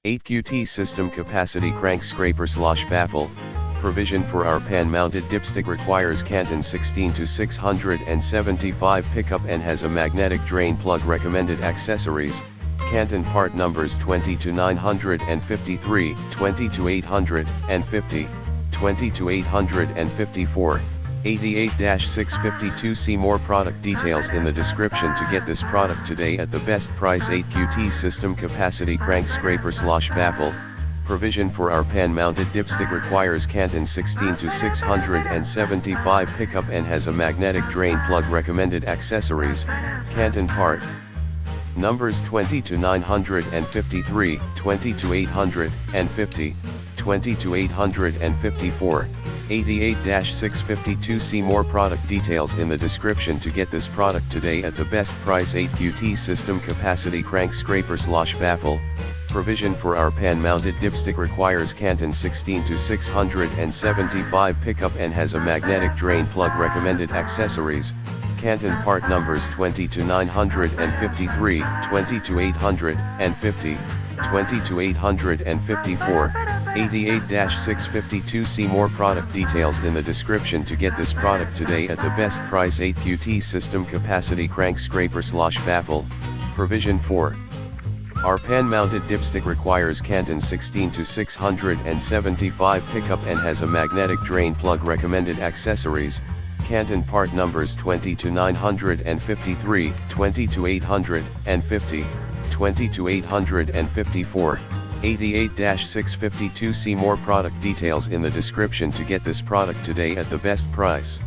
8QT system capacity crank scraper slash baffle. Provision for our pan-mounted dipstick requires Canton 16 to 675 pickup and has a magnetic drain plug. Recommended accessories: Canton part numbers 20 to 953, 20 to 850, 20 to 854, 88-652. See more product details in the description to get this product today at the best price. 8QT system capacity crank scraper slash baffle. Provision for our pan-mounted dipstick requires Canton 16 to 675 pickup and has a magnetic drain plug. Recommended accessories: Canton part numbers 20 to 953, 20 to 850, 20 to 854, 88-652. See more product details in the description to get this product today at the best price. 8QT system capacity crank scraper slash baffle. Provision for our pan-mounted dipstick requires Canton 16 to 675 pickup and has a magnetic drain plug. Recommended accessories: Canton part numbers 20 to 953, 20 to 850, 20 to 854, 88-652. See more product details in the description to get this product today at the best price. 8QT system capacity crank scraper slash baffle. Provision for our pan-mounted dipstick requires Canton 16 to 675 pickup and has a magnetic drain plug. Recommended accessories: Canton part numbers 20 to 953, 20 to 850, 20 to 854, 88-652. See more product details in the description to get this product today at the best price.